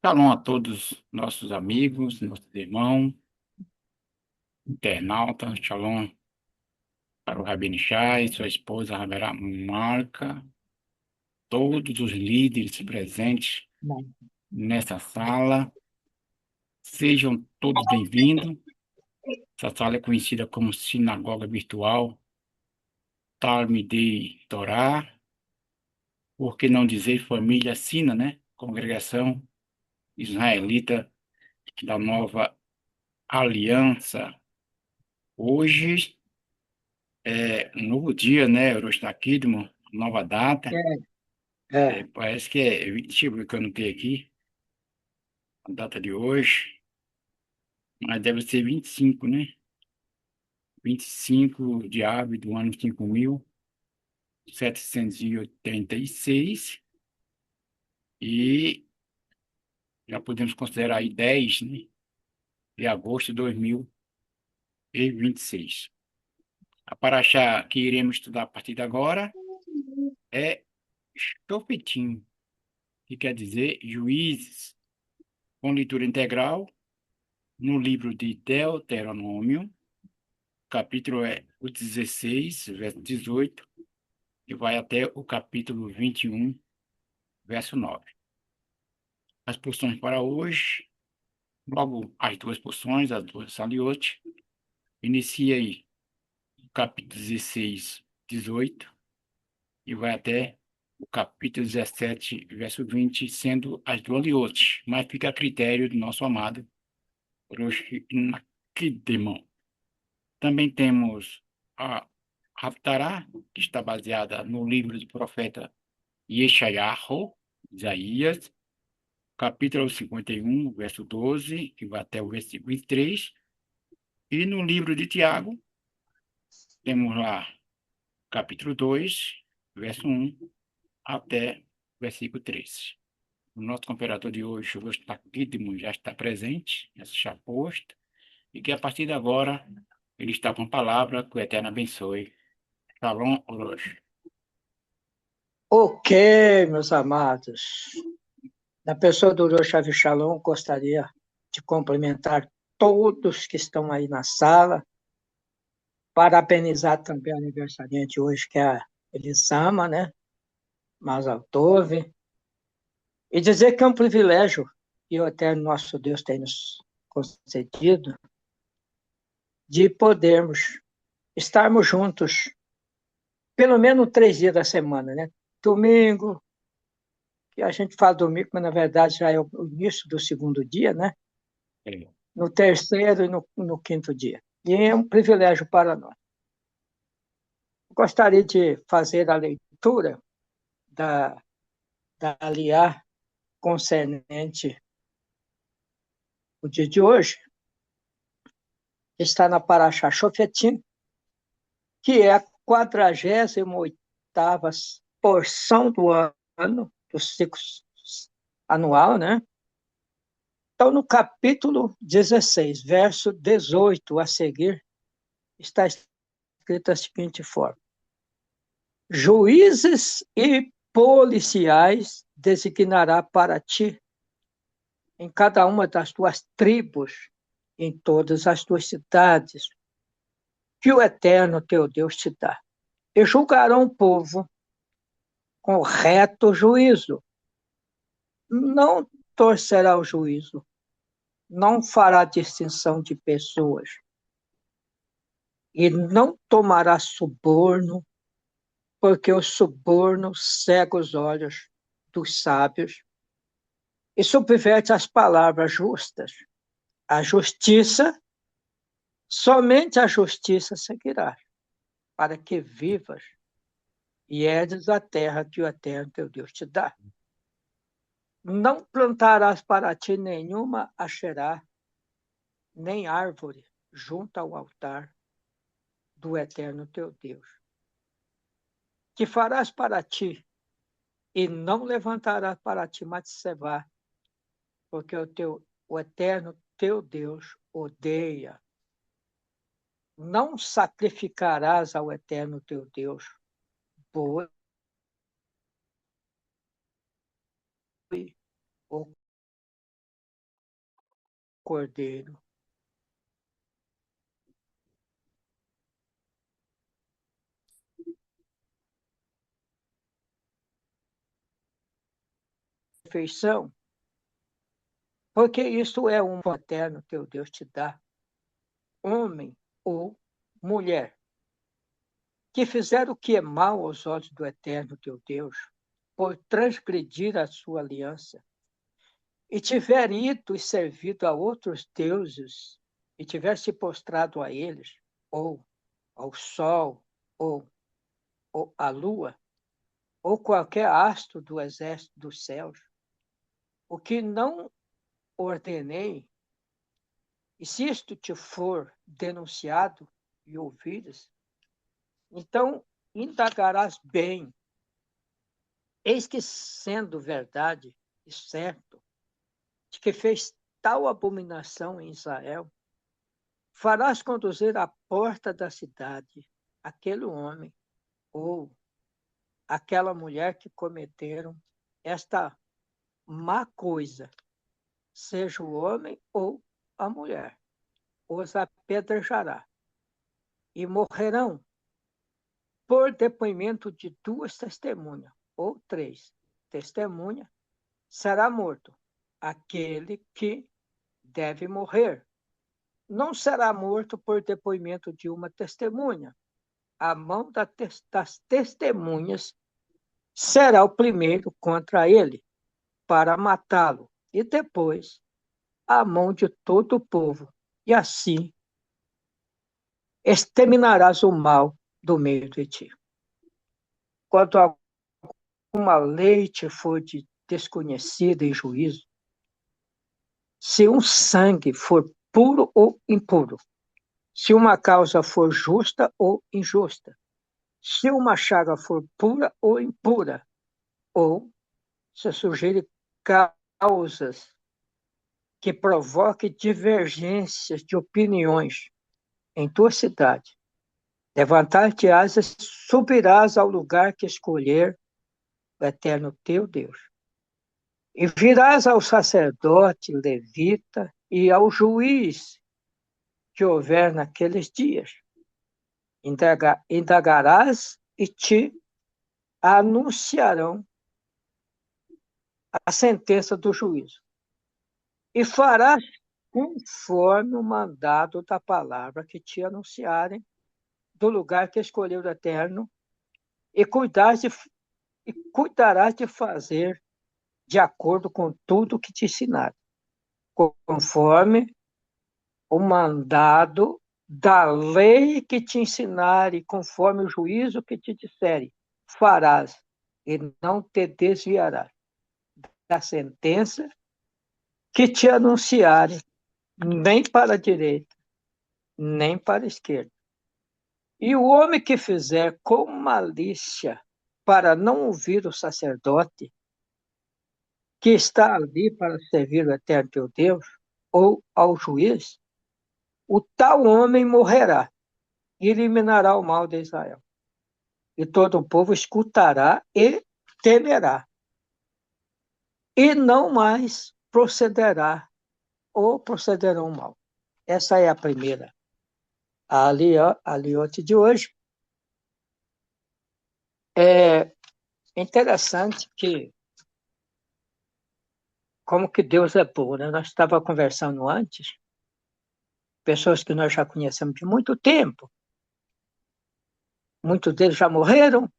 Shalom a todos nossos amigos, nossos irmãos, internautas. Shalom para o Rabino Shai, sua esposa, a Rabera Marca, todos os líderes presentes Bom, nessa sala. Sejam todos bem-vindos. Essa sala é conhecida como Sinagoga Virtual, Talmidei Torá, por que não dizer família Sina, né? Congregação Israelita da Nova Aliança. Hoje um novo dia, né? Rosh Hashanah, nova data. é, Parece que é 20, deixa eu ver que eu anotei aqui, a data de hoje, mas deve ser 25, né? 25 de abril do ano 5.786 e já podemos considerar aí 10, né? De agosto de 2026. A paraxá que iremos estudar a partir de agora é Shofetim, que quer dizer juízes, com leitura integral no livro de Deuteronômio, capítulo é o 16, verso 18, e vai até o capítulo 21, verso 9. As porções para hoje, logo as duas porções, as duas saliotes, inicia aí o capítulo 16, 18, e vai até o capítulo 17, verso 20, sendo as duas aliotes, mas fica a critério do nosso amado Rosh Hashanah. Também temos a Haftarah, que está baseada no livro do profeta Yeshayahu, Isaías, capítulo 51, verso 12, que vai até o versículo 23. E no livro de Tiago, temos lá capítulo 2, verso 1, até o versículo 3. O nosso cooperador de hoje, o Gustavo, já está presente, já está posto, e que a partir de agora ele está com a palavra que o Eterno abençoe. Shalom, Orochi. ok, meus amados. Na pessoa do Rosh Shalom, gostaria de cumprimentar todos que estão aí na sala, parabenizar também a aniversariante hoje, que é a Elisama, né? Mazal Tov, e dizer que é um privilégio que o Eterno nosso Deus tem nos concedido de podermos estarmos juntos pelo menos 3 dias da semana, né? Domingo, que a gente fala domingo, mas na verdade já é o início do segundo dia, né? É, No terceiro e no quinto dia. E é um privilégio para nós. Gostaria de fazer a leitura da, da aliá concernente o dia de hoje, que está na Paraxá Shofetim, que é a 48ª porção do ano, do ciclo anual, né? Então, no capítulo 16, verso 18 a seguir, está escrito da seguinte forma: juízes e policiais designará para ti em cada uma das tuas tribos, em todas as tuas cidades, que o Eterno teu Deus te dá. E julgarão o povo com reto juízo. Não torcerá o juízo, não fará distinção de pessoas, e não tomará suborno, porque o suborno cega os olhos dos sábios e subverte as palavras justas. A justiça, somente a justiça seguirá, para que vivas e herdes a terra que o Eterno teu Deus te dá. Não plantarás para ti nenhuma asherá, nem árvore junto ao altar do Eterno teu Deus. Que farás para ti, e não levantarás para ti matzevá, porque o Eterno teu Deus odeia. Não sacrificarás ao Eterno teu Deus boi ou Cordeiro. Perfeição, porque isso é um eterno teu Deus te dá, homem ou mulher, que fizer o que é mal aos olhos do eterno teu Deus, por transgredir a sua aliança, e tiver ido e servido a outros deuses, e tiver se prostrado a eles, ou ao sol, ou à lua, ou qualquer astro do exército dos céus, o que não ordenei, e se isto te for denunciado e ouvires, então indagarás bem. Eis que, sendo verdade e certo, de que fez tal abominação em Israel, farás conduzir à porta da cidade aquele homem ou aquela mulher que cometeram esta má coisa, seja o homem ou a mulher, os apedrejará e morrerão por depoimento de duas testemunhas ou três testemunhas, será morto aquele que deve morrer. Não será morto por depoimento de uma testemunha. A mão das testemunhas será o primeiro contra ele, para matá-lo, e depois a mão de todo o povo. E assim exterminarás o mal do meio de ti. Quando alguma lei te for desconhecida em juízo, se um sangue for puro ou impuro, se uma causa for justa ou injusta, se uma chaga for pura ou impura, ou se surgirem causas que provoquem divergências de opiniões em tua cidade, levantar-te-ás e subirás ao lugar que escolher o eterno teu Deus. E virás ao sacerdote levita e ao juiz que houver naqueles dias. Indagarás e te anunciarão a sentença do juízo. E farás conforme o mandado da palavra que te anunciarem do lugar que escolheu o Eterno, e cuidarás de fazer de acordo com tudo que te ensinar, conforme o mandado da lei que te ensinare, conforme o juízo que te disserem, farás, e não te desviarás da sentença que te anunciarem, nem para a direita, nem para a esquerda. E o homem que fizer com malícia para não ouvir o sacerdote, que está ali para servir o eterno teu Deus, ou ao juiz, o tal homem morrerá e eliminará o mal de Israel. E todo o povo escutará e temerá, e não mais procederão mal. Essa é a primeira aliote de hoje. É interessante que, como que Deus é bom, né? Nós estávamos conversando antes, pessoas que nós já conhecemos de muito tempo, muitos deles já morreram,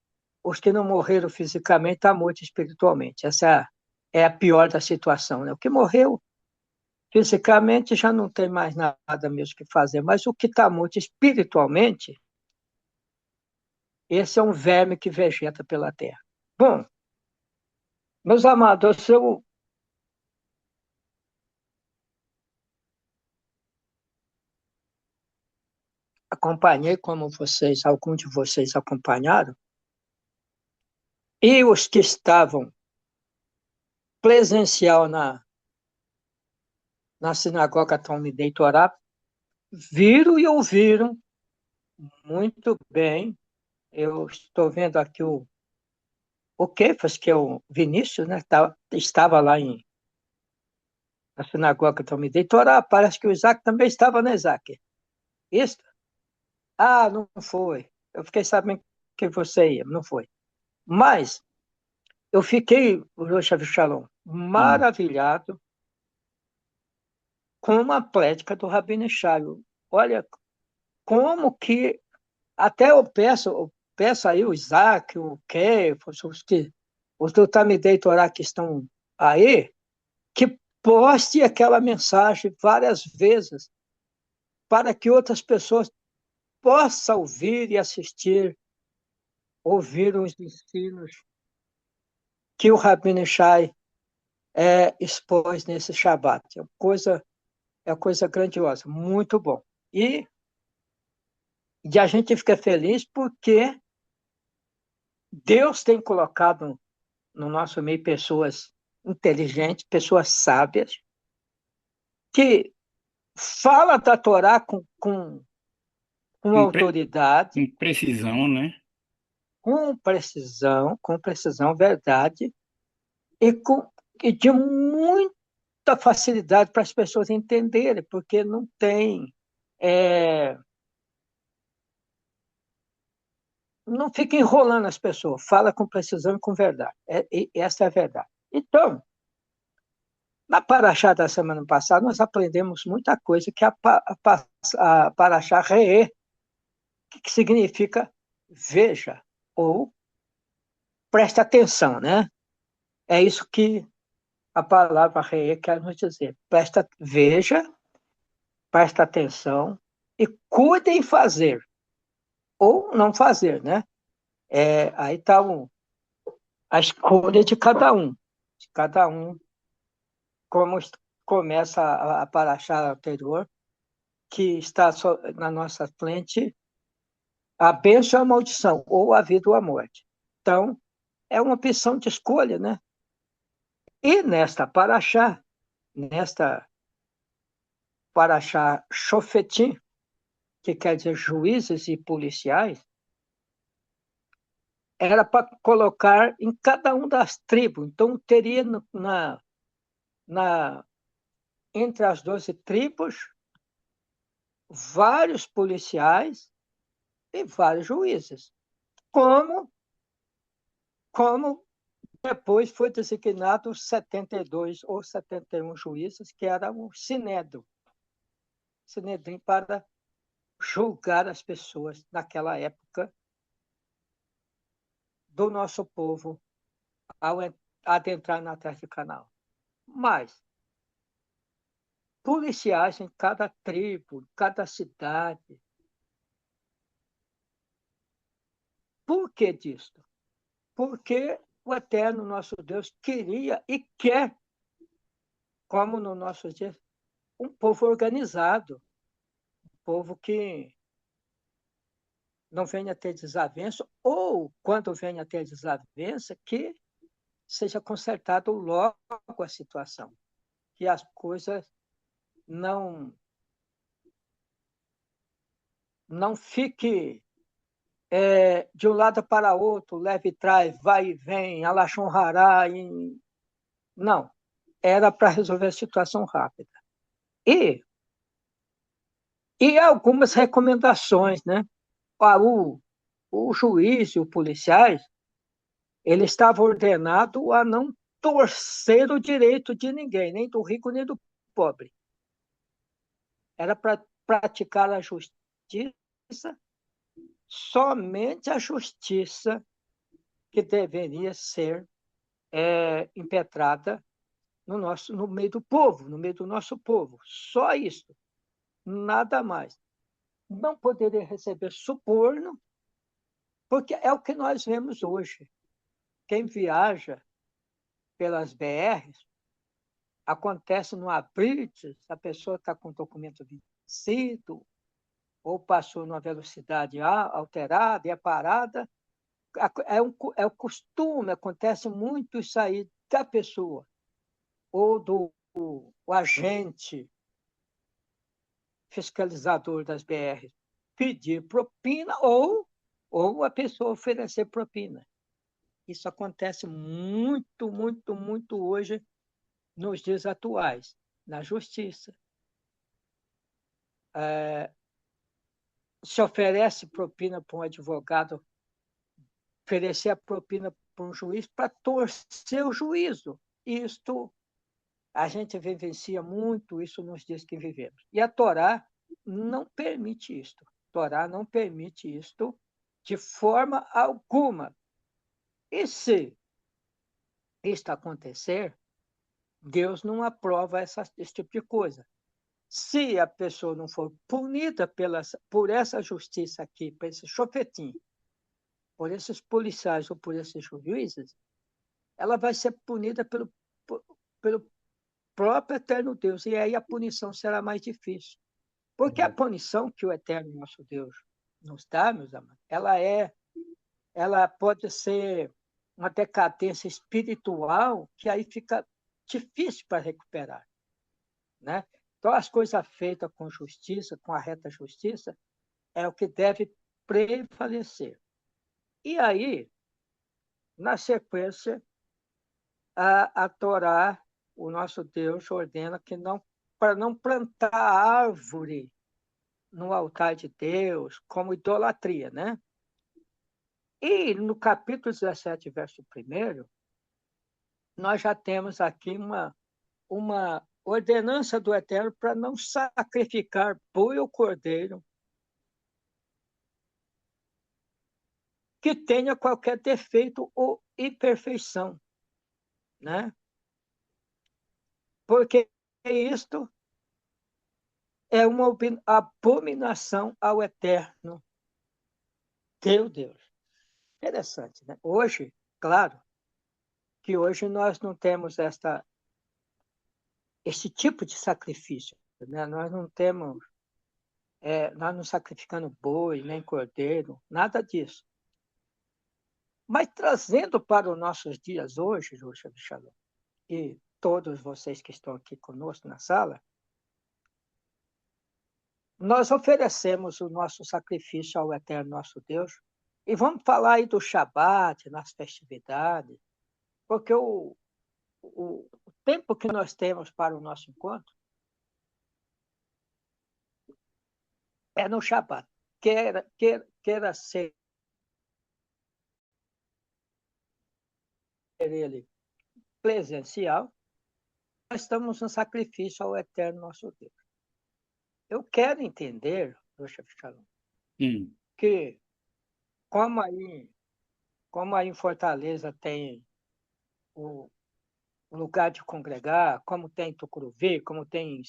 os que não morreram fisicamente estão mortos espiritualmente. Essa é a pior da situação, né? O que morreu fisicamente já não tem mais nada mesmo que fazer, mas o que está morto espiritualmente, esse é um verme que vegeta pela terra. Bom, meus amados, eu acompanhei, como vocês, alguns de vocês acompanharam, e os que estavam presencial na sinagoga Talmidei Torá viram e ouviram muito bem. Eu estou vendo aqui o Kefas, que é o Vinícius, né? Estava lá na sinagoga também dei Torá, parece que o Isaac também estava na Isaac. Isso? Ah, não foi. Eu fiquei sabendo que você ia, não foi. Mas eu fiquei, Rosh Shalom, Sim. maravilhado com a plética do Rabino Shai. Olha, como que até eu peço aí o Isaac, o Kefos, os do Talmidei Torá que estão aí, que poste aquela mensagem várias vezes para que outras pessoas possam ouvir e assistir, ouvir os ensinos que o Rabino Shai expôs nesse Shabat. É coisa grandiosa, muito bom. E a gente fica feliz porque Deus tem colocado no nosso meio pessoas inteligentes, pessoas sábias, que fala da Torá com Com, autoridade, com precisão, né? com precisão, verdade, e de muita facilidade para as pessoas entenderem, porque não tem. é, não fica enrolando as pessoas, fala com precisão e com verdade. E essa é a verdade. Então, na Paraxá da semana passada, nós aprendemos muita coisa que a Paraxá Re'ê, que significa veja, ou presta atenção, né? É isso que a palavra Re'ê quer nos dizer. Veja, presta atenção e cuide em fazer, ou não fazer, né? Aí está a escolha de cada um. De cada um, como começa a Paraxá anterior, que está na nossa frente, a bênção e a maldição, ou a vida ou a morte. Então, é uma opção de escolha, né? E nesta Paraxá Shofetim, que quer dizer juízes e policiais, era para colocar em cada uma das tribos. Então, teria na, entre as 12 tribos vários policiais e vários juízes. Como depois foi designado 72 ou 71 juízes, que eram o Sinédrio para julgar as pessoas naquela época do nosso povo ao adentrar na Terra de Canaã. Mas policiais em cada tribo, em cada cidade. Por que disso? Porque o Eterno, nosso Deus, queria e quer, como no nosso dia, um povo organizado, um povo que não venha ter desavença, ou, quando venha ter desavença, que seja consertado logo a situação, que as coisas não fiquem de um lado para outro, leve e traz, vai e vem, alachon hará. Não, era para resolver a situação rápida. E, e algumas recomendações, né? O juiz e o policiais, ele estava ordenado a não torcer o direito de ninguém, nem do rico nem do pobre. Era para praticar a justiça, somente a justiça que deveria ser impetrada no meio do povo, no meio do nosso povo. Só isso, nada mais. Não poderia receber suborno, porque é o que nós vemos hoje. Quem viaja pelas BRs, acontece no abrite, a pessoa está com o documento vencido, ou passou numa velocidade alterada e é parada. É o costume, acontece muito isso aí da pessoa, ou do o agente fiscalizador das BRs pedir propina ou a pessoa oferecer propina. Isso acontece muito, muito, muito hoje, nos dias atuais. na justiça. Se oferece propina para um advogado, oferecer a propina para um juiz para torcer o juízo. Isto, a gente vivencia muito isso nos dias que vivemos. E a Torá não permite isto. A Torá não permite isto de forma alguma. E se isto acontecer, Deus não aprova esse tipo de coisa. Se a pessoa não for punida por essa justiça aqui, por esse chofetim, por esses policiais ou por esses juízes, ela vai ser punida pelo próprio eterno Deus. E aí a punição será mais difícil. Porque a punição que o eterno nosso Deus nos dá, meus amados, ela pode ser uma decadência espiritual que aí fica difícil para recuperar, né? Então, as coisas feitas com justiça, com a reta justiça, é o que deve prevalecer. E aí, na sequência, a Torá, o nosso Deus, ordena que não para não plantar árvore no altar de Deus, como idolatria, né? E no capítulo 17, verso 1, nós já temos aqui uma ordenança do Eterno para não sacrificar boi ou cordeiro que tenha qualquer defeito ou imperfeição, né? Porque isto é uma abominação ao Eterno, teu Deus. Interessante, né? Hoje, claro, que hoje nós não temos esse tipo de sacrifício, né? Nós não temos, nós não sacrificando boi, nem cordeiro, nada disso. Mas trazendo para os nossos dias hoje, Júlia Shalom, e todos vocês que estão aqui conosco na sala, nós oferecemos o nosso sacrifício ao Eterno nosso Deus, e vamos falar aí do Shabat, nas festividades, porque o tempo que nós temos para o nosso encontro é no Shabat. Queira ser ele presencial, nós estamos no sacrifício ao Eterno nosso Deus. Eu quero entender, Rocha Shalom, que como aí em Fortaleza tem o lugar de congregar, como tem Tucuruvi, como tem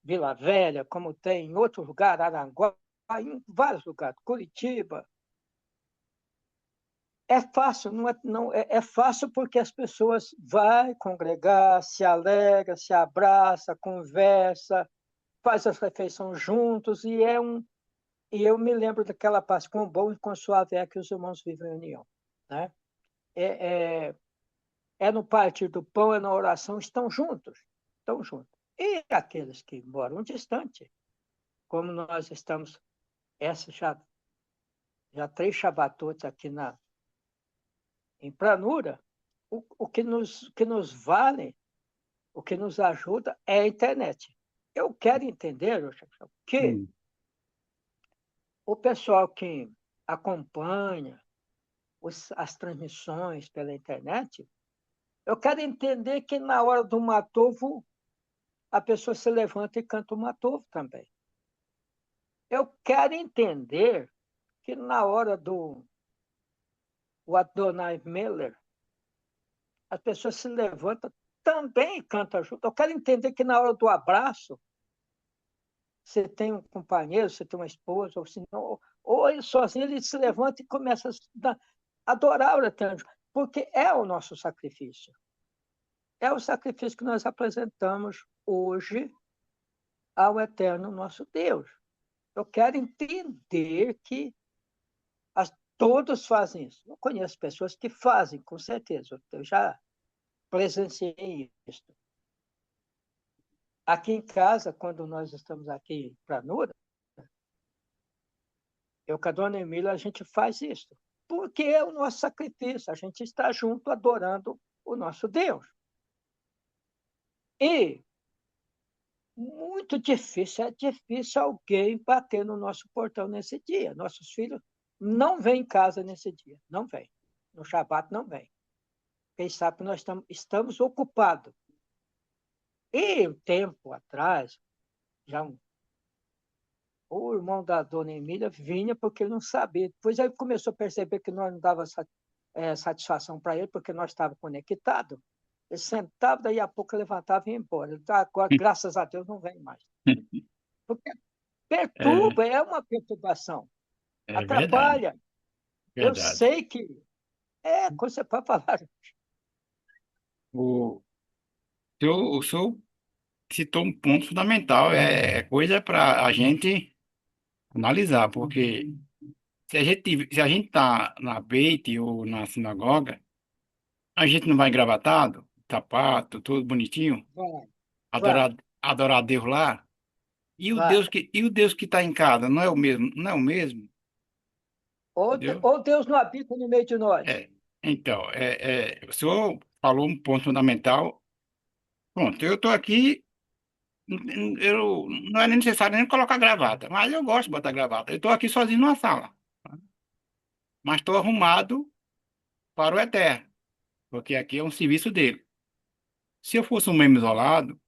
Vila Velha, como tem em outro lugar, Aranguá, em vários lugares, Curitiba. É fácil, é fácil porque as pessoas vão congregar, se alegra, se abraça, conversa, faz as refeições juntos e eu me lembro daquela paz com bom e com suave é que os irmãos vivem em união, né? É, é, é no partir do pão, é na oração, estão juntos, estão juntos. E aqueles que moram distante, como nós estamos, essa já 3 Shabatotes aqui em Planura, o que nos vale, o que nos ajuda é a internet. Eu quero entender, que o pessoal que acompanha as transmissões pela internet, eu quero entender que na hora do matovo, a pessoa se levanta e canta o matovo também. Eu quero entender que na hora do o Adonai Miller, a pessoa se levanta também e canta junto. Eu quero entender que na hora do abraço, você tem um companheiro, você tem uma esposa, ou ele sozinho, ele se levanta e começa a adorar o Eterno, porque é o nosso sacrifício. É o sacrifício que nós apresentamos hoje ao Eterno nosso Deus. Eu quero entender que todos fazem isso. Eu conheço pessoas que fazem, com certeza. Eu já presenciei isso. Aqui em casa, quando nós estamos aqui em Planura, eu com a dona Emília, a gente faz isso. Porque é o nosso sacrifício. A gente está junto adorando o nosso Deus. E Muito difícil, é difícil alguém bater no nosso portão nesse dia. Nossos filhos não vêm em casa nesse dia, não vêm. No Shabat não vêm. Quem sabe que nós estamos ocupados. E um tempo atrás, já o irmão da dona Emília vinha porque ele não sabia. Depois ele começou a perceber que nós não dava satisfação para ele, porque nós estávamos conectados. Ele sentava, daí a pouco levantava e ia embora. Agora, graças a Deus, não vem mais. Porque É, perturba, é uma perturbação. é verdade, Atrapalha. Eu verdade. sei que quando você pode falar. O senhor citou um ponto fundamental, é coisa para a gente analisar, porque se a gente tá na Beit ou na sinagoga, a gente não vai engravatado, sapato, tudo bonitinho, Vai, vai, adorar a Deus lá, vai. e o Deus que está em casa, não é o mesmo, não é o mesmo, entendeu? Ou Deus não habita no meio de nós. É, então, o senhor falou um ponto fundamental. Pronto, eu estou aqui, não é necessário nem colocar gravata, mas eu gosto de botar gravata. Eu estou aqui sozinho numa sala, mas estou arrumado para o eterno, porque aqui é um serviço dele. Se eu fosse um membro isolado,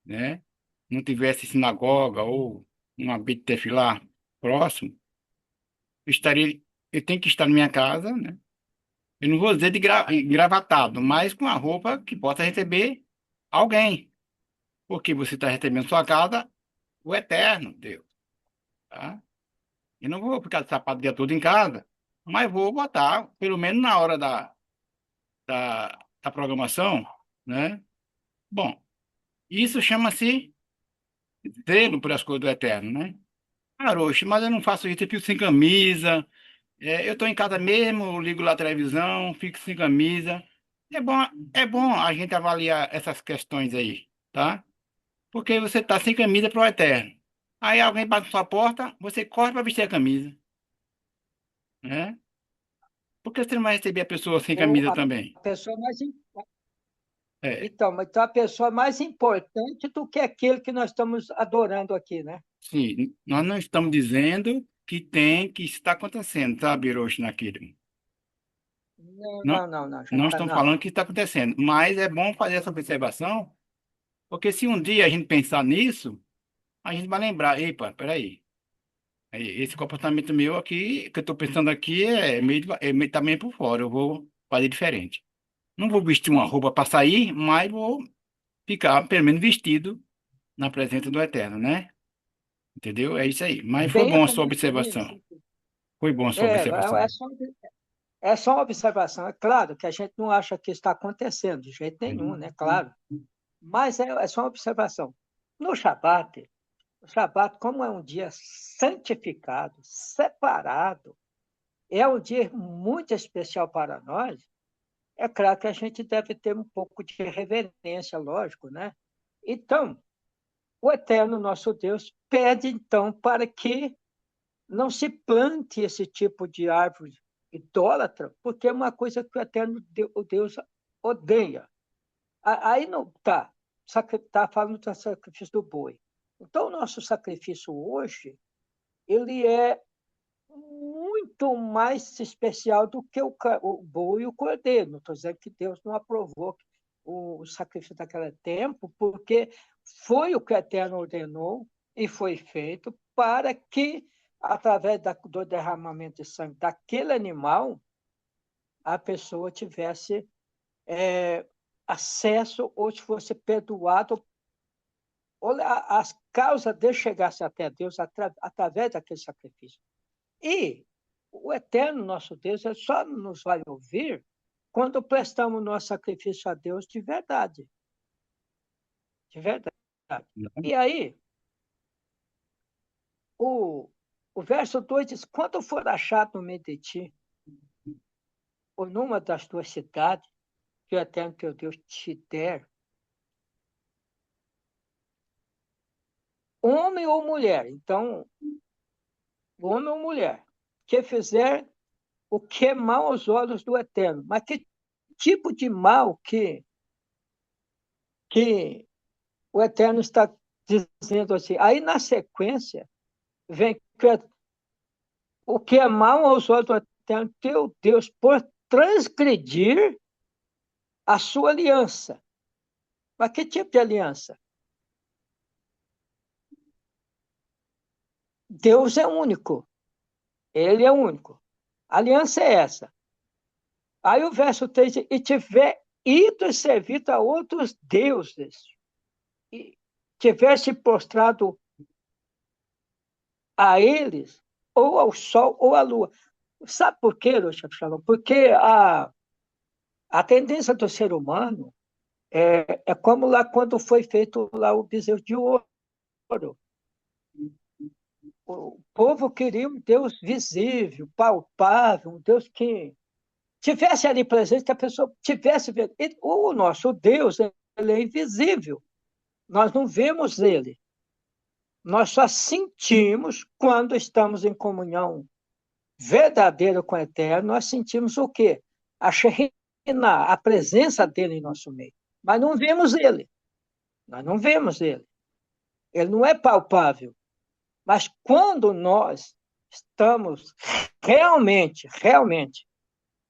né, não tivesse sinagoga ou uma beit tefilá próximo, eu tenho que estar na minha casa, né? Eu não vou dizer de engravatado, mas com a roupa que possa receber alguém, porque você está recebendo em sua casa o eterno Deus, tá? Eu não vou ficar de sapato o dia todo em casa, mas vou botar, pelo menos na hora da programação, né? Bom, isso chama-se zelo por as coisas do eterno, né? Ah, Roxo, mas eu não faço isso, eu fico sem camisa. Eu estou em casa mesmo, ligo lá a televisão, fico sem camisa. bom, é bom a gente avaliar essas questões aí, tá? Porque você está sem camisa para o eterno. Aí alguém bate na sua porta, você corre para vestir a camisa, né? Por que você não vai receber a pessoa sem Ou camisa também? a pessoa mais. É, Então, mas então a pessoa mais importante do que aquele que nós estamos adorando aqui, né? sim, nós não estamos dizendo que tem, que está acontecendo, sabe, Hiroshi Nakiri? Não, Não, não, não, não, já não está, estamos não. falando que está acontecendo, mas é bom fazer essa observação, porque se um dia a gente pensar nisso, a gente vai lembrar, epa, peraí, esse comportamento meu aqui, que eu estou pensando aqui, tá meio por fora, eu vou fazer diferente. Não vou vestir uma roupa para sair, mas vou ficar, pelo menos, vestido na presença do Eterno, né? Entendeu? É isso aí. Mas foi Bem bom a sua isso. observação. Foi bom a sua É, observação. é só uma observação. É claro que a gente não acha que está acontecendo de jeito nenhum, né? Claro. Mas é só uma observação. No Shabat, o Shabat, como é um dia santificado, separado, é um dia muito especial para nós, é claro que a gente deve ter um pouco de reverência, lógico, né? Então, o Eterno Nosso Deus pede, então, para que não se plante esse tipo de árvore idólatra, porque é uma coisa que o Eterno Deus odeia. Aí não está falando do sacrifício do boi. Então, o nosso sacrifício hoje, ele é muito mais especial do que o boi e o cordeiro. Não estou dizendo que Deus não aprovou o sacrifício daquele tempo, porque foi o que o Eterno ordenou e foi feito para que, através do derramamento de sangue daquele animal, a pessoa tivesse acesso ou se fosse perdoado, ou as causas de chegasse até Deus através daquele sacrifício. E o eterno nosso Deus ele só nos vai ouvir quando prestamos nosso sacrifício a Deus de verdade. De verdade. E aí, o verso 2 diz: quando for achado no meio de ti, ou numa das tuas cidades, que o eterno teu Deus te der, homem ou mulher, então, homem ou mulher, que fizer o que é mal aos olhos do eterno. Mas que tipo de mal que o eterno está dizendo assim. Aí, na sequência, vem que o que é mal aos olhos do teu Deus, por transgredir a sua aliança. Mas que tipo de aliança? Deus é único. Ele é único. A aliança é essa. Aí o verso 3 diz, e tiver ido servir a outros deuses, e tivesse prostrado a eles, ou ao sol ou à lua. Sabe por quê, Rocha Shalom? Porque a tendência do ser humano é como lá quando foi feito lá o bezerro de ouro. O povo queria um Deus visível, palpável, um Deus que tivesse ali presente, que a pessoa tivesse vendo. O nosso Deus, ele é invisível. Nós não vemos ele. Nós só sentimos quando estamos em comunhão verdadeira com o Eterno, nós sentimos o quê? A Shekhinah, a presença dele em nosso meio. Mas não vemos ele. Nós não vemos ele. Ele não é palpável. Mas quando nós estamos realmente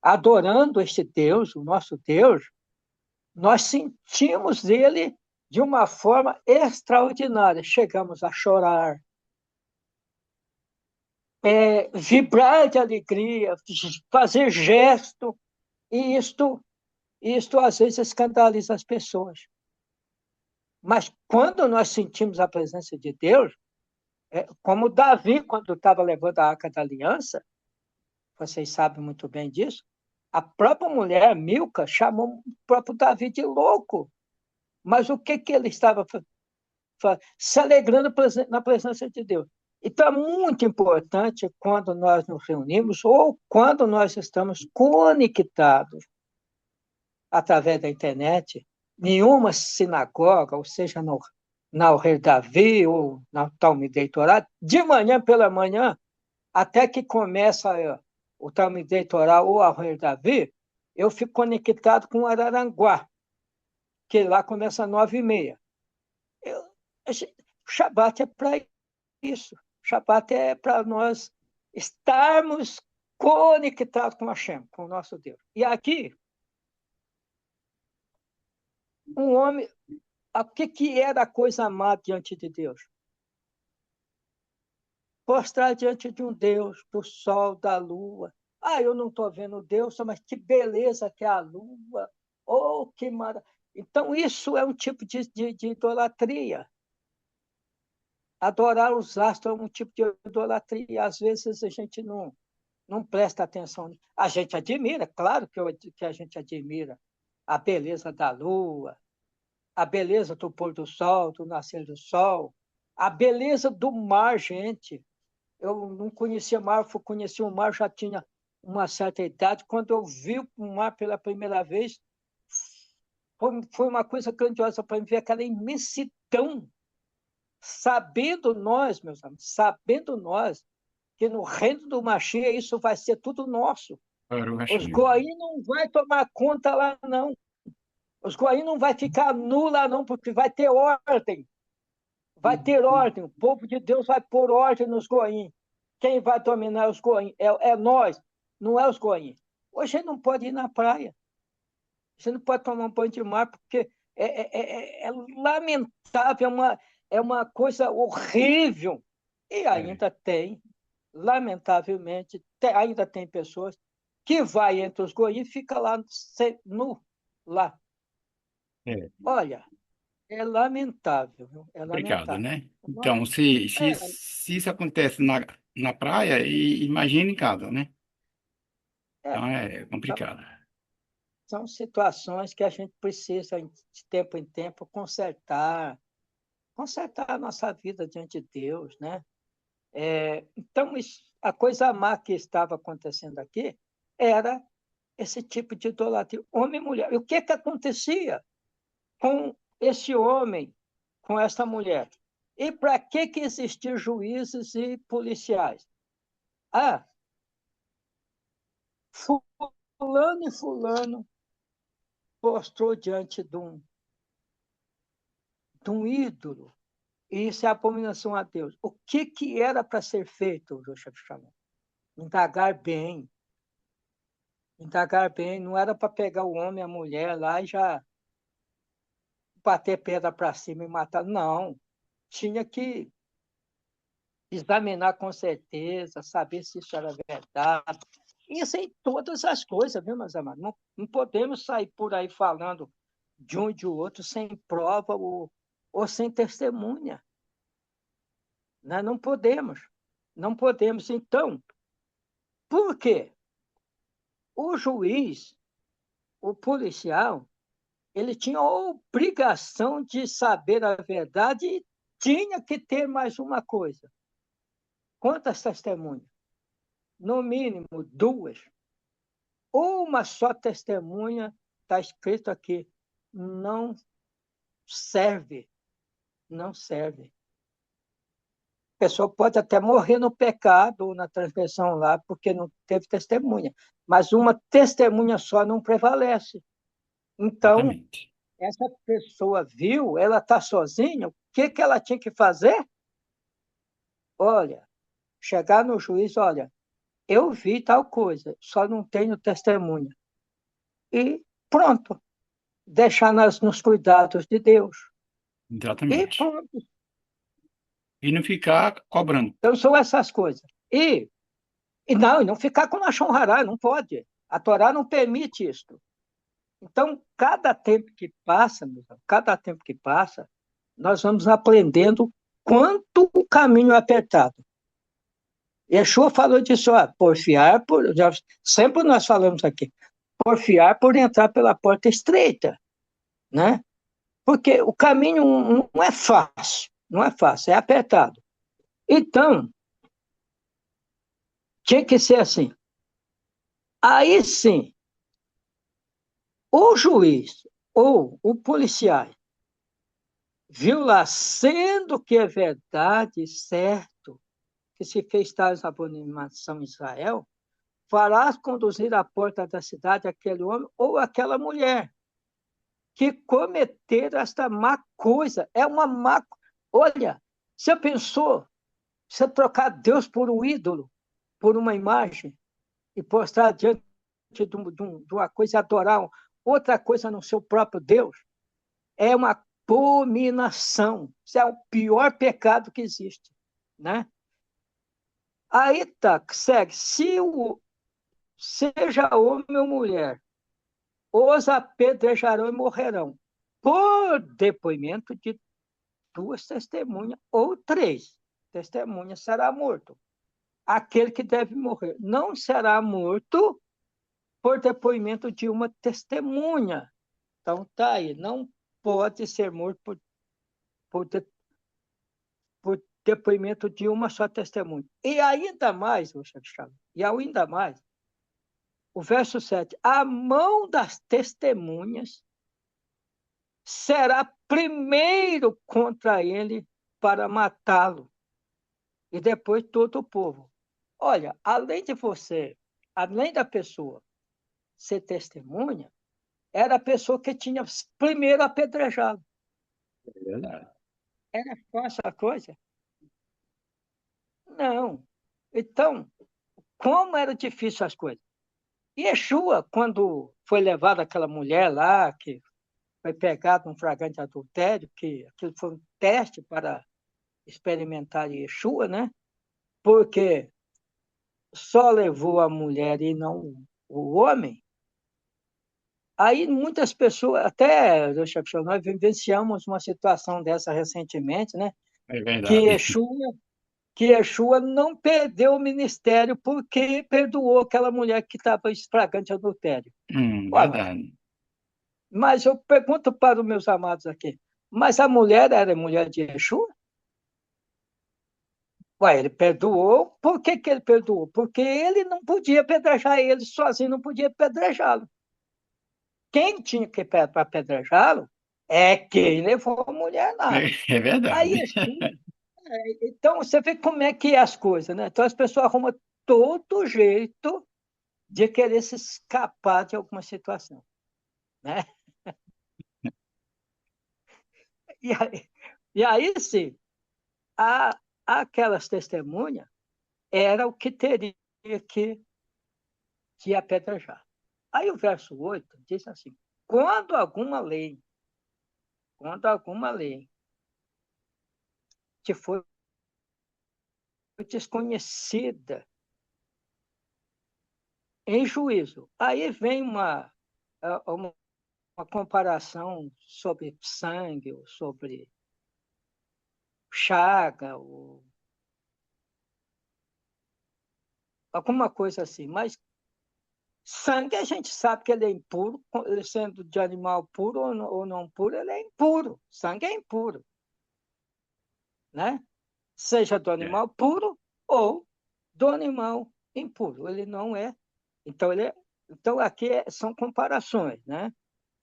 adorando este Deus, o nosso Deus, nós sentimos ele de uma forma extraordinária. Chegamos a chorar, vibrar de alegria, fazer gesto, e isto às vezes escandaliza as pessoas. Mas quando nós sentimos a presença de Deus, como Davi, quando estava levando a Arca da Aliança, vocês sabem muito bem disso, a própria mulher, Milca, chamou o próprio Davi de louco. Mas o que ele estava se alegrando na presença de Deus? Então, é muito importante quando nós nos reunimos ou quando nós estamos conectados através da internet, nenhuma sinagoga, ou seja, na Rei Davi ou na Talmidei Torá, de manhã pela manhã, até que começa o Talmidei Torá ou a Rei Davi, eu fico conectado com o Araranguá, que lá começa às 9h30. O Shabat é para isso. O Shabat é para nós estarmos conectados com Hashem, com o nosso Deus. E aqui, um homem, o que era a coisa amada diante de Deus? Prostrar diante de um Deus, do sol, da lua. Ah, eu não estou vendo Deus, mas que beleza que é a lua. Oh, que maravilha. Então, isso é um tipo de idolatria. Adorar os astros é um tipo de idolatria. Às vezes a gente não presta atenção. A gente admira, claro que a gente admira a beleza da lua, a beleza do pôr do sol, do nascer do sol, a beleza do mar, gente. Eu não conhecia mar, conheci o mar, já tinha uma certa idade. Quando eu vi o mar pela primeira vez, foi uma coisa grandiosa para mim ver aquela imensidão, sabendo nós, meus amigos, sabendo nós que no reino do Mashiach isso vai ser tudo nosso. Os goim não vai tomar conta lá, não. Os goim não vai ficar nu lá, não, porque vai ter ordem. Vai ter ordem. O povo de Deus vai pôr ordem nos goim. Quem vai dominar os goim? É nós, não é os goim. Hoje não pode ir na praia. Você não pode tomar um banho de mar, porque é lamentável, é uma coisa horrível. E ainda tem, lamentavelmente, ainda tem pessoas que vai entre os goim e fica lá nu, lá. É Olha, é lamentável, viu? É complicado, lamentável. né? Então, se isso acontece na praia, imagine em casa, né? É, Então, é são, complicado. são situações que a gente precisa, de tempo em tempo, consertar a nossa vida diante de Deus, né? Então, a coisa má que estava acontecendo aqui era esse tipo de idolatria, homem e mulher. E o que acontecia com esse homem, com essa mulher? E para que existir juízes e policiais? Ah, fulano e fulano postrou diante de um ídolo. E isso é abominação a Deus. O que, que era para ser feito, Rocha Shalom? Indagar bem. Indagar bem. Não era para pegar o homem e a mulher lá e já bater pedra para cima e matar. Não. Tinha que examinar com certeza, saber se isso era verdade. Isso em todas as coisas, viu, meus amados? Não podemos sair por aí falando de um e de outro sem prova ou sem testemunha. Né? Não podemos. Não podemos. Então, por quê? O juiz, o policial, ele tinha a obrigação de saber a verdade e tinha que ter mais uma coisa. Quantas testemunhas? No mínimo duas. Uma só testemunha, está escrito aqui, não serve. Não serve. A pessoa pode até morrer no pecado ou na transgressão lá, porque não teve testemunha. Mas uma testemunha só não prevalece. Então, Exatamente. essa pessoa viu, ela está sozinha, o que, que ela tinha que fazer? Olha, chegar no juiz, olha, eu vi tal coisa, só não tenho testemunha. E pronto, deixar nos cuidados de Deus. E Exatamente. pronto. E não ficar cobrando. Então, são essas coisas. E não ficar com Lashon Hará, não pode. A Torá não permite isso. Então, cada tempo que passa, cada tempo que passa, nós vamos aprendendo quanto o caminho é apertado. Yeshua falou disso, ó, porfiar por. Sempre nós falamos aqui, porfiar por entrar pela porta estreita, né? Porque o caminho não é fácil, não é fácil, é apertado. Então, tinha que ser assim. Aí sim, o juiz ou o policial viu lá, sendo que é verdade, certo, que se fez tais abominação em Israel, farás conduzir à porta da cidade aquele homem ou aquela mulher que cometer esta má coisa. É uma má. Olha, você pensou, você trocar Deus por um ídolo, por uma imagem, e postrar diante de uma coisa e adorar outra coisa no seu próprio Deus, é uma abominação. Isso é o pior pecado que existe. Né? Aí tá, segue. Se seja homem ou mulher, os apedrejarão e morrerão, por depoimento de duas testemunhas ou três testemunhas será morto. Aquele que deve morrer não será morto por depoimento de uma testemunha. Então, tá aí, não pode ser morto por, por depoimento de uma só testemunha. E ainda mais, e ainda mais, o verso 7, a mão das testemunhas será primeiro contra ele para matá-lo, e depois todo o povo. Olha, além de você, além da pessoa ser testemunha, era a pessoa que tinha primeiro apedrejado. É verdade. Era fácil a coisa? Não. Então, como era difícil as coisas? Yeshua, quando foi levado aquela mulher lá, que foi pegada num flagrante adultério, que aquilo foi um teste para experimentar Yeshua, né? Porque só levou a mulher e não o homem. Aí muitas pessoas, até, nós vivenciamos uma situação dessa recentemente, né? É Que verdade. Yeshua, que Yeshua não perdeu o ministério porque perdoou aquela mulher que estava em flagrante adultério. Ué, Verdade. mas eu pergunto para os meus amados aqui, mas a mulher era mulher de Yeshua? Ué, ele perdoou, por que, que ele perdoou? Porque ele não podia apedrejar ele sozinho, não podia apedrejá-lo. Quem tinha que para apedrejá-lo é quem levou a mulher lá. É Aí, verdade. então, você vê como é que é as coisas, né? Então, as pessoas arrumam todo jeito de querer se escapar de alguma situação, né? E aí sim. a, aquelas testemunhas era o que teria que, que apedrejar. Aí o verso 8 diz assim: quando alguma lei, quando alguma lei que foi desconhecida em juízo, aí vem uma comparação sobre sangue, ou sobre chaga, ou alguma coisa assim. Mas sangue a gente sabe que ele é impuro, ele sendo de animal puro ou não puro, ele é impuro. Sangue é impuro, né? Seja do É. animal puro ou do animal impuro. Ele não é. Então, então aqui são comparações, né?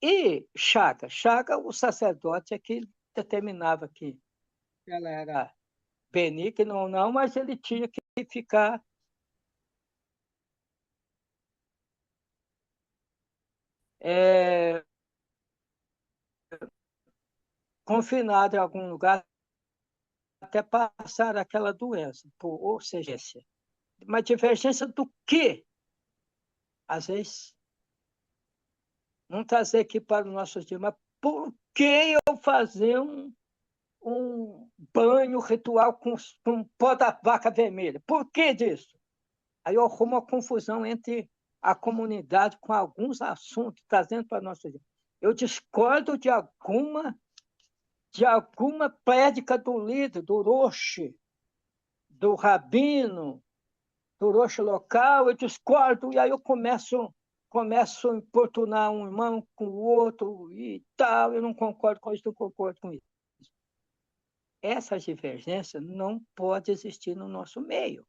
E chaga. Chaga, o sacerdote é que determinava que ela era benigna ou não, mas ele tinha que ficar é, confinado em algum lugar até passar aquela doença, ou seja, uma divergência do quê? Às vezes, não trazer aqui para os nossos dias, mas por que eu fazer um banho ritual com pó da vaca vermelha? Por que disso? Aí arruma uma confusão entre a comunidade com alguns assuntos, trazendo para nós. Eu discordo de alguma prédica do líder, do roche, do rabino, do roche local, eu discordo, e aí eu começo a importunar um irmão com o outro e tal, eu não concordo com isso, não concordo com isso. Essa divergência não pode existir no nosso meio.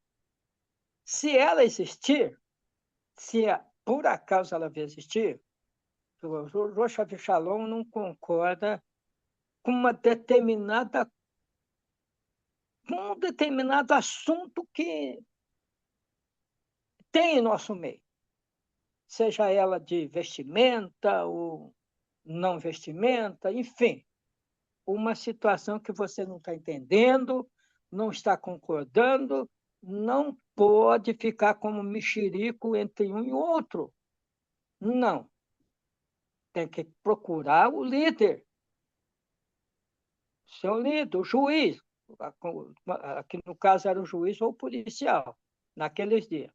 Se ela existir, se por acaso ela vier existir, o Rosh Shalom não concorda com com um determinado assunto que tem em nosso meio, seja ela de vestimenta ou não vestimenta, enfim, uma situação que você não está entendendo, não está concordando, não pode ficar como mexerico entre um e outro. Não. Tem que procurar o líder, seu líder, o juiz. Aqui no caso era o juiz ou o policial, naqueles dias.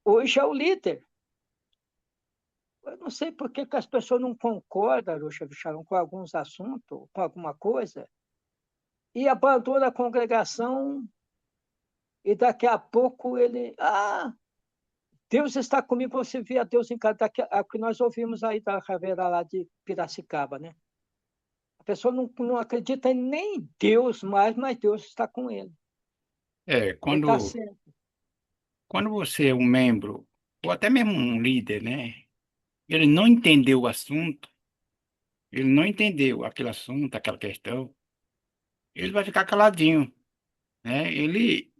Hoje é o líder. Eu não sei por que as pessoas não concordam, Rocha Vicharão, com alguns assuntos, com alguma coisa, e abandona a congregação e daqui a pouco ele. Ah, Deus está comigo, você vê a Deus em cada. É o que nós ouvimos aí da caveira lá de Piracicaba, né? A pessoa não acredita nem em Deus mais, mas Deus está com ele. É, Ele está quando, sempre. quando você é um membro, ou até mesmo um líder, né? Ele não entendeu o assunto, ele não entendeu aquele assunto, aquela questão, ele vai ficar caladinho, né? Ele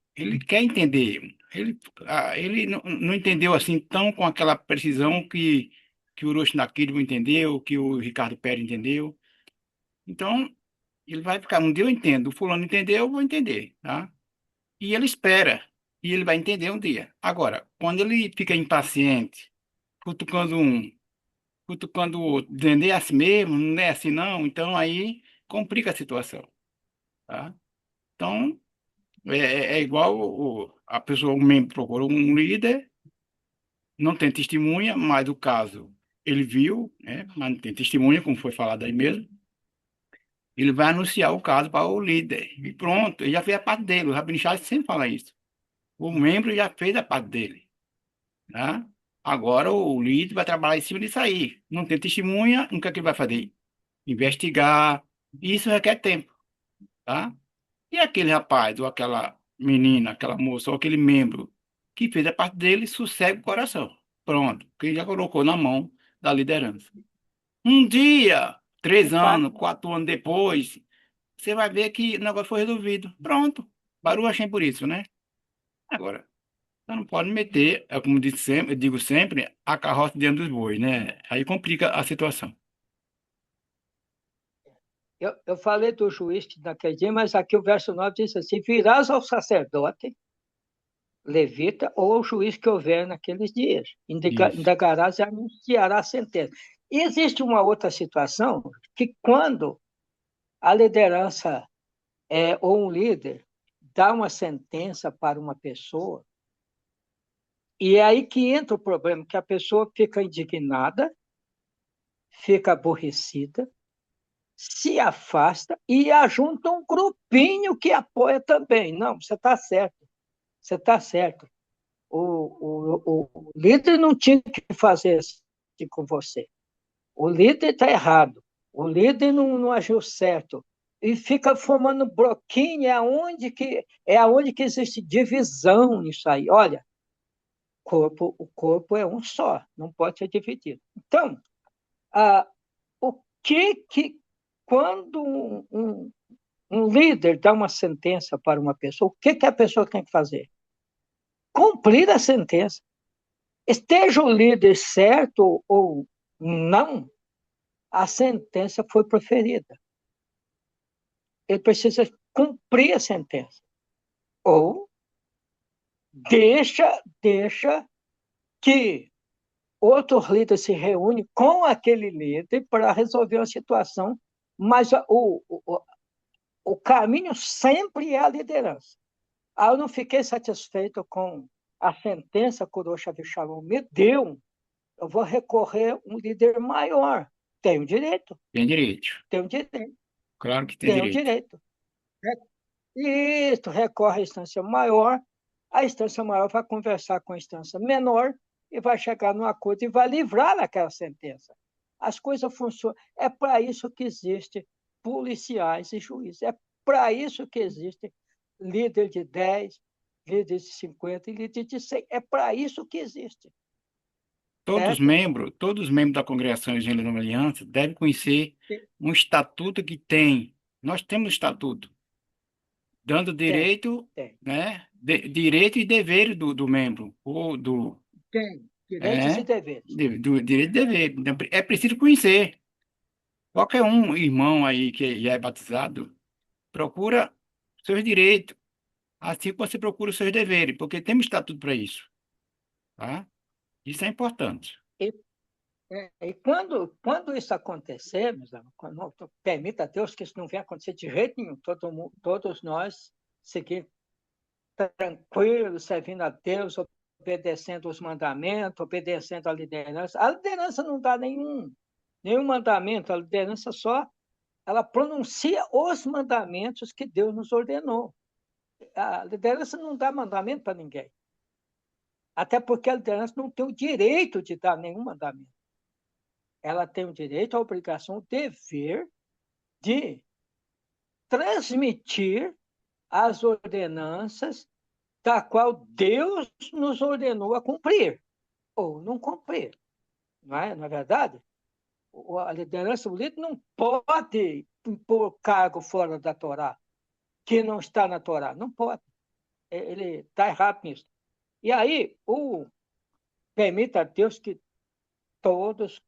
quer entender, ele não entendeu assim tão com aquela precisão que o Orochi Nakirima entendeu, que o Ricardo Pérez entendeu. Então, ele vai ficar, um dia eu entendo, o fulano entendeu, eu vou entender, tá? E ele espera, e ele vai entender um dia. Agora, quando ele fica impaciente, cutucando um, cutucando o outro, dizendo é assim mesmo, não é assim não, então aí complica a situação, tá? Então, é igual a pessoa, um membro procurou um líder, não tem testemunha, mas o caso ele viu, né? Mas não tem testemunha, como foi falado aí mesmo. Ele vai anunciar o caso para o líder. E pronto, ele já fez a parte dele. O Rabino Chá sempre fala isso. O membro já fez a parte dele, tá? Agora o líder vai trabalhar em cima disso aí. Não tem testemunha, o que é que ele vai fazer? Investigar. Isso requer tempo, tá? E aquele rapaz, ou aquela menina, aquela moça, ou aquele membro que fez a parte dele, sossega o coração. Pronto, que já colocou na mão da liderança. Um dia, É 3 anos, parte, 4 anos depois, você vai ver que o negócio foi resolvido. Pronto. Baru achei por isso, né? Agora, você não pode meter, é como disse sempre, eu digo sempre, a carroça dentro dos bois, né? Aí complica a situação. Eu falei do juiz naquele dia, mas aqui o verso 9 diz assim: virás ao sacerdote, levita, ou ao juiz que houver naqueles dias. Isso. Indagarás e anunciará a sentença. E existe uma outra situação que, quando a liderança ou um líder dá uma sentença para uma pessoa, e é aí que entra o problema, que a pessoa fica indignada, fica aborrecida, se afasta e ajunta um grupinho que apoia também. Não, você está certo, você está certo. O líder não tinha que fazer assim com você. O líder está errado. O líder não agiu certo. E fica formando bloquinho, é aonde que existe divisão nisso aí. Olha, o corpo é um só, não pode ser dividido. Então, ah, o que quando um líder dá uma sentença para uma pessoa, o que a pessoa tem que fazer? Cumprir a sentença. Esteja o líder certo ou não, a sentença foi proferida. Ele precisa cumprir a sentença. Ou deixa que outros líderes se reúnem com aquele líder para resolver a situação, mas o caminho sempre é a liderança. Eu não fiquei satisfeito com a sentença que o Rosh Hashanah me deu, eu vou recorrer a um líder maior. Tenho direito, Tem direito. tenho direito, Claro que tem tenho direito. direito. Isso, recorre à instância maior, a instância maior vai conversar com a instância menor e vai chegar num acordo e vai livrar aquela sentença. As coisas funcionam. É para isso que existem policiais e juízes. É para isso que existe líder de 10, líder de 50 e líder de 100. É para isso que existe, certo? Todos os membros da congregação Evangelho da Nova Aliança devem conhecer um estatuto que tem. Nós temos um estatuto dando Tem, direito, tem, né, direito e dever do membro ou tem. Direitos e é, deveres. do direito e dever. Então, é preciso conhecer. Qualquer um irmão aí que já é batizado procura seus direitos, assim como você procura os seus deveres, porque temos estatuto para isso, tá? Isso é importante. E e quando isso acontecer, meus amigos, permita a Deus que isso não venha acontecer de jeito nenhum, todos nós seguir tranquilos, servindo a Deus, obedecendo os mandamentos, obedecendo a liderança. A liderança não dá nenhum mandamento, a liderança só ela pronuncia os mandamentos que Deus nos ordenou. A liderança não dá mandamento para ninguém, até porque a liderança não tem o direito de dar nenhum mandamento. Ela tem o direito, a obrigação, o dever de transmitir as ordenanças da qual Deus nos ordenou a cumprir, ou não cumprir. Não é verdade? A liderança, o líder não pode impor cargo fora da Torá, que não está na Torá. Não pode. Ele está errado nisso. E aí, permita a Deus que todos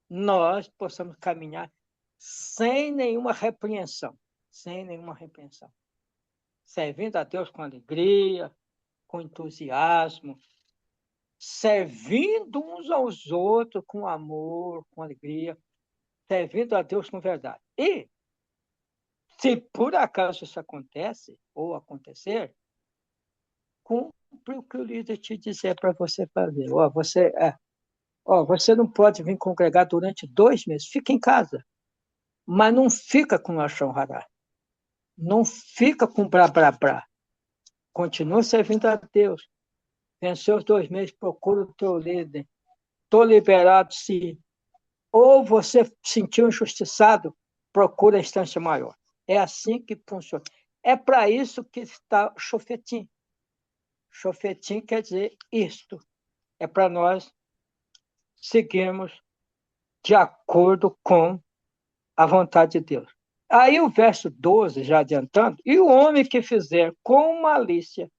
nós possamos caminhar sem nenhuma repreensão, sem nenhuma repreensão, servindo a Deus com alegria, com entusiasmo, servindo uns aos outros com amor, com alegria, servindo a Deus com verdade. E, se por acaso isso acontece, ou acontecer, cumpre o que o líder te dizer para você fazer. Você não pode vir congregar durante 2 meses, fica em casa, mas não fica com achão rará, não fica com blá, blá, blá. Continua servindo a Deus. Venceu os 2 meses, procura o teu líder. Estou liberado, sim. Ou você se sentiu injustiçado, procura a instância maior. É assim que funciona. É para isso que está o chofetim. Chofetim quer dizer isto. É para nós seguirmos de acordo com a vontade de Deus. Aí o verso 12, já adiantando, e o homem que fizer com malícia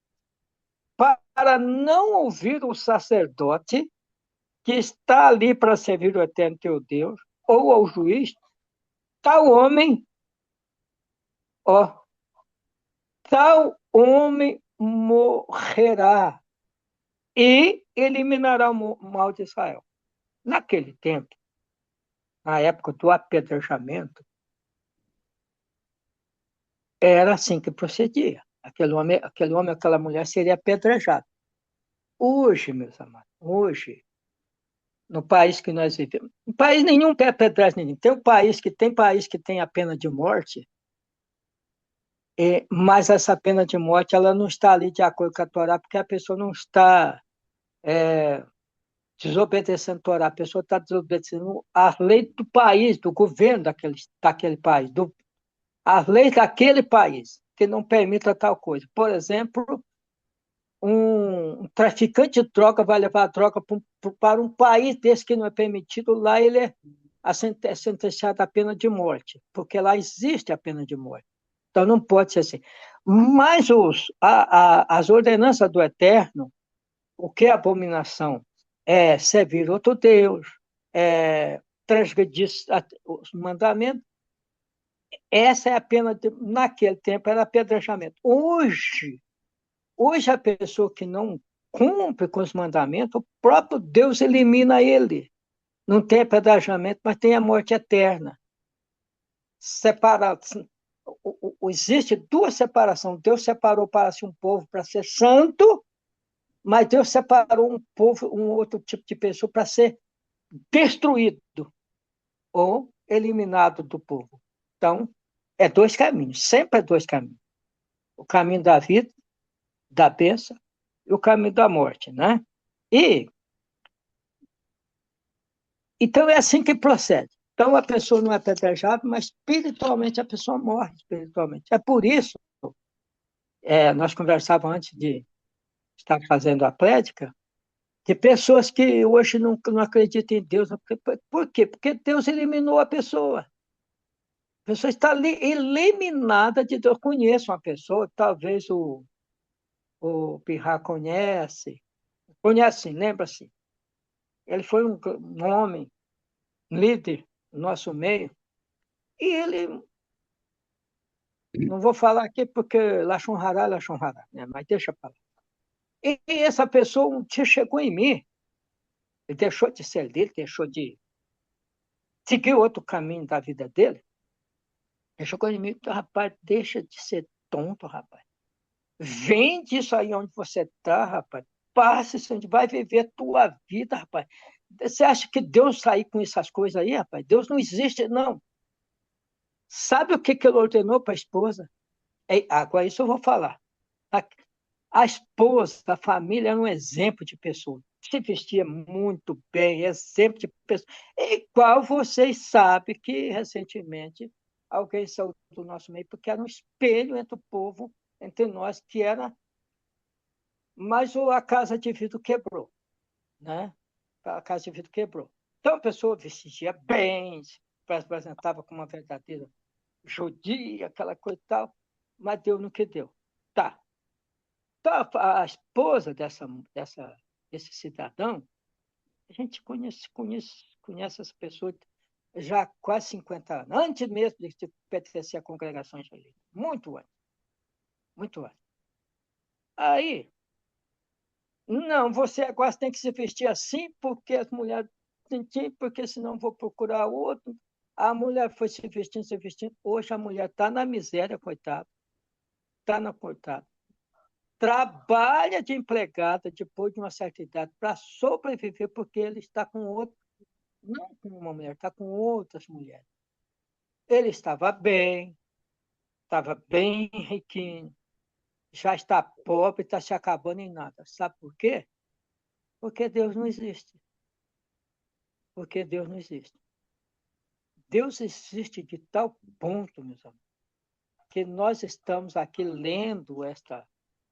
para não ouvir o sacerdote que está ali para servir o eterno teu Deus, ou ao juiz, tal homem Ó, tal homem morrerá e eliminará o mal de Israel. Naquele tempo, na época do apedrejamento, era assim que procedia. Aquele homem, aquela mulher seria apedrejado. Hoje, meus amados, hoje, no país que nós vivemos, em país nenhum quer apedrejar ninguém. País que tem a pena de morte, mas essa pena de morte ela não está ali de acordo com a Torá, porque a pessoa não está desobedecendo a Torá, a pessoa está desobedecendo as leis do país, do governo daquele país, as leis daquele país, que não permita tal coisa. Por exemplo, um traficante de droga vai levar a droga para um país desse que não é permitido, lá ele é sentenciado à pena de morte, porque lá existe a pena de morte. Então não pode ser assim. Mas as ordenanças do Eterno, o que é abominação? É servir outro Deus, transgredir os mandamentos. Essa é a pena, naquele tempo era apedrejamento. Hoje a pessoa que não cumpre com os mandamentos, o próprio Deus elimina ele. Não tem apedrejamento, mas tem a morte eterna. Separado. Existe duas separações. Deus separou para si um povo para ser santo, mas Deus separou um povo, um outro tipo de pessoa para ser destruído ou eliminado do povo. Então, é dois caminhos, sempre é dois caminhos. O caminho da vida, da bênção, e o caminho da morte, né? E então é assim que procede. Então a pessoa não é apedrejada, mas espiritualmente a pessoa morre espiritualmente. É por isso, nós conversávamos antes de estar fazendo a prédica, de pessoas que hoje não acreditam em Deus. Por quê? Porque Deus eliminou a pessoa. A pessoa está eliminada de Deus. Eu conheço uma pessoa, talvez o Pirra conhece, lembra-se. Ele foi um homem, um líder no nosso meio, e ele, não vou falar aqui porque Lachon Hará, né? Mas deixa para lá. E essa pessoa um dia chegou em mim, ele deixou de ser dele, deixou de seguir outro caminho da vida dele. Ele chegou em mim e disse, rapaz, deixa de ser tonto, rapaz. Vende isso aí onde você está, rapaz. Passa isso onde vai viver a tua vida, rapaz. Você acha que Deus está aí com essas coisas aí, rapaz? Deus não existe, não. Sabe o que ele ordenou para a esposa? Agora isso eu vou falar. A esposa, a família era um exemplo de pessoa. Se vestia muito bem, exemplo de pessoa. Igual vocês sabem que recentemente alguém saiu do nosso meio, porque era um espelho entre o povo, entre nós, que era. Mas a casa de vidro quebrou, né? A casa de vidro quebrou. Então a pessoa vestia bem, se apresentava como uma verdadeira judia, aquela coisa e tal, mas deu no que deu. Tá. Então, a esposa desse cidadão, a gente conhece essa pessoa já há quase 50 anos, antes mesmo de pertencer à congregação israelita. Muito antes, muito antes. Aí, não, você agora tem que se vestir assim, porque as mulheres têm, porque senão vou procurar outro. A mulher foi se vestindo, se vestindo. Hoje a mulher está na miséria, coitada. Está na coitada. Trabalha de empregada depois de uma certa idade para sobreviver, porque ele está com outro, não com uma mulher, está com outras mulheres. Ele estava bem riquinho, já está pobre, está se acabando em nada. Sabe por quê? Porque Deus não existe. Porque Deus não existe. Deus existe de tal ponto, meus amigos, que nós estamos aqui lendo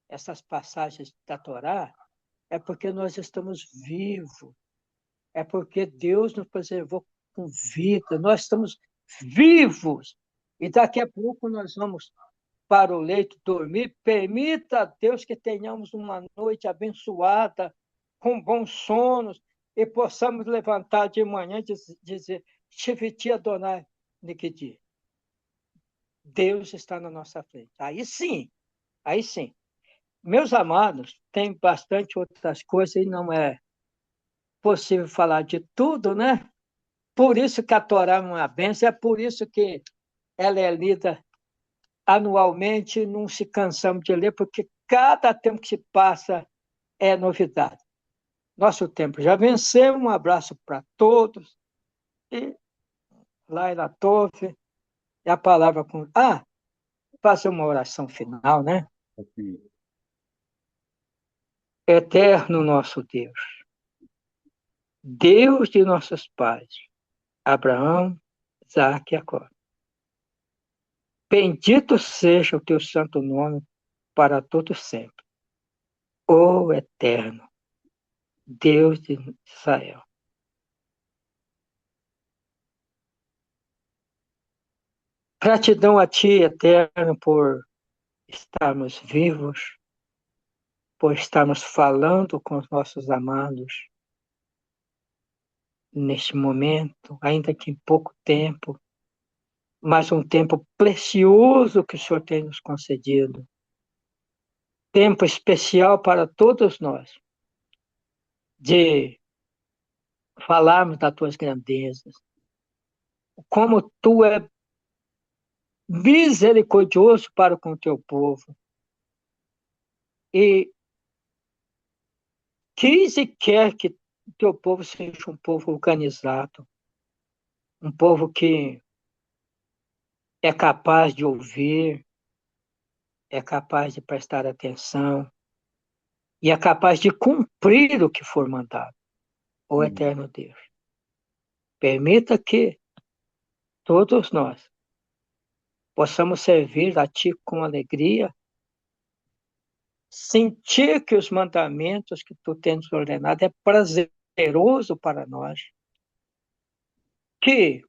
essas passagens da Torá, é porque nós estamos vivos. É porque Deus nos preservou com vida, nós estamos vivos. E daqui a pouco nós vamos para o leito dormir. Permita a Deus que tenhamos uma noite abençoada, com bons sonos, e possamos levantar de manhã e dizer, Shiviti Adonai Nikiti. Deus está na nossa frente. Aí sim, aí sim. Meus amados, tem bastante outras coisas e não é possível falar de tudo, né? Por isso que a Torá é uma bênção, é por isso que ela é lida anualmente, não se cansamos de ler, porque cada tempo que se passa é novidade. Nosso tempo já venceu, um abraço para todos, e Laila Tove, e a palavra com. Ah, fazer uma oração final, né? Assim, Eterno nosso Deus, Deus de nossos pais, Abraão, Isaac e Jacó. Bendito seja o teu santo nome para todo sempre. Ó eterno, Deus de Israel. Gratidão a ti, eterno, por estarmos vivos, por estarmos falando com os nossos amados neste momento, ainda que em pouco tempo, mas um tempo precioso que o Senhor tem nos concedido. Tempo especial para todos nós, de falarmos das tuas grandezas, como tu é misericordioso para com o teu povo, e quis e quer que o teu povo seja um povo organizado, um povo que é capaz de ouvir, é capaz de prestar atenção e é capaz de cumprir o que for mandado. Ó eterno Deus, permita que todos nós possamos servir a Ti com alegria, sentir que os mandamentos que Tu tens ordenado é prazeroso para nós, que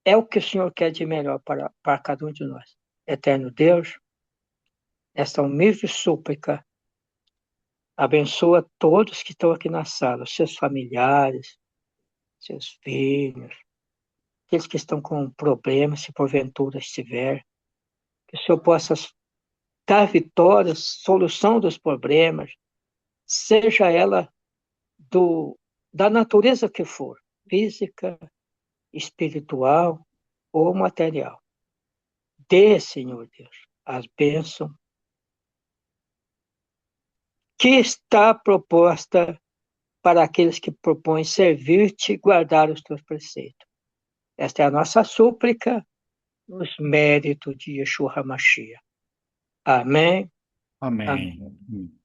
é o que o Senhor quer de melhor para cada um de nós. Eterno Deus, esta humilde súplica abençoa todos que estão aqui na sala, seus familiares, seus filhos, aqueles que estão com problemas, se porventura estiver, que o Senhor possa dar vitórias, solução dos problemas, seja ela da natureza que for, física, espiritual ou material. Dê, Senhor Deus, as bênçãos que está proposta para aqueles que propõem servir-te e guardar os teus preceitos. Esta é a nossa súplica nos méritos de Yeshua HaMashiach. Amém. Amém. amém.